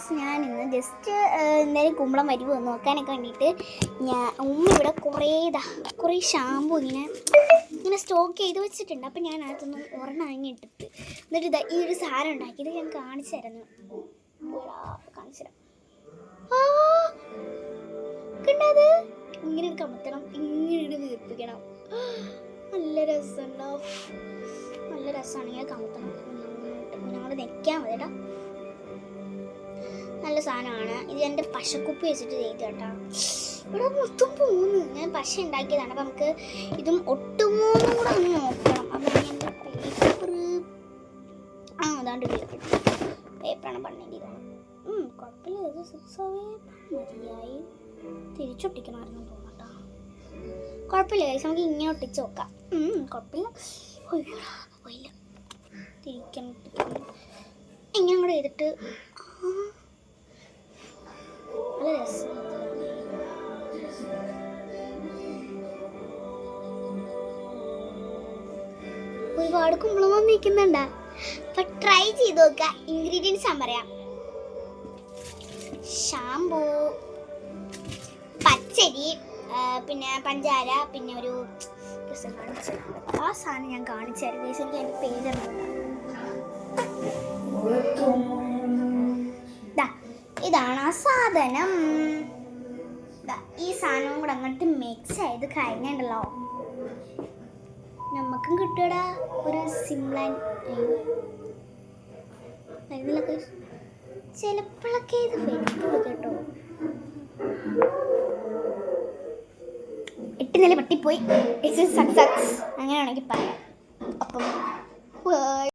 Guys, ഞാനിന്ന് just എന്തായാലും കുമ്പളം വരുമോ നോക്കാനൊക്കെ വേണ്ടിയിട്ട് ഉമ്മ ഇവിടെ കുറേ ഷാമ്പു ഇങ്ങനെ സ്റ്റോക്ക് ചെയ്ത് വെച്ചിട്ടുണ്ട്. അപ്പം ഞാൻ അതൊന്നും ഒരെണ്ണം ഇട്ടിട്ട് എന്നിട്ട് ഇതാ ഈ ഒരു സാധനം ഉണ്ടാക്കി. ഇത് ഞാൻ കാണിച്ചു തരുന്നു. കാണിച്ചു തരാം. കണ്ടത് ഇങ്ങനെ കമത്തണം, ഇങ്ങനെ വീർപ്പിക്കണം. നല്ല രസമുണ്ടാവും. നല്ല രസമാണ്. ഇങ്ങനെ കമത്തണം, ഞങ്ങൾ നെക്കാൻ മതി കേട്ടോ. നല്ല സാധനമാണ് ഇത്. എൻ്റെ പശക്കുപ്പി വെച്ചിട്ട് ചെയ്ത് കേട്ടോ. ഇവിടെ മൊത്തം പോകുന്നു. ഞാൻ പശ ഉണ്ടാക്കിയതാണ്. അപ്പം നമുക്ക് ഇതും ഒട്ടുമോന്നും കൂടെ ഒന്ന് നോക്കണം. അപ്പം ഞാൻ പേപ്പർ അതാണ്ട് പേപ്പറാണ് പണിയേണ്ടതാണ്. കുഴപ്പമില്ല. ഇത് 6 മതിയായി. തിരിച്ചൊട്ടിക്കണമായിരുന്നു തോന്നട്ടോ. കുഴപ്പമില്ല ഗൈസ്, നമുക്ക് ഇങ്ങനെ ഒട്ടിച്ച് നോക്കാം. കുഴപ്പമില്ല. പോയില്ല. തിരിക്കണം. ഇങ്ങനെ കൂടെ ചെയ്തിട്ട് നല്ല രസം. ഒരുപാട് കുമ്പളം വന്നിരിക്കുന്നുണ്ടാ. അപ്പൊ ട്രൈ ചെയ്ത് നോക്കാം. ഇൻഗ്രീഡിയൻസ് ഞാൻ പറയാം. ഷാമ്പൂ, പച്ചരി, പിന്നെ പഞ്ചാര, പിന്നെ ഒരു ആ സാധനം ഞാൻ കാണിച്ചു തരാം. എനിക്ക് അതിൻ്റെ പേരറിയില്ല. ഇതാണ് ആ സാധനം. ഈ സാധനവും കൂടെ അങ്ങോട്ട് മിക്സ് ചെയ്ത് കഴിഞ്ഞുണ്ടല്ലോ, നമുക്കും കിട്ടുകടാ ഒരു സിംപ്ലൈൻ. മരുന്നിലൊക്കെ ചിലപ്പോഴൊക്കെ ഇത് വെക്കുള്ളൂ കേട്ടോ. 8 നില പട്ടിപ്പോയി. ഇറ്റ്സ് സക്സസ്, അങ്ങനെ വേണമെങ്കിൽ പറയാം. അപ്പം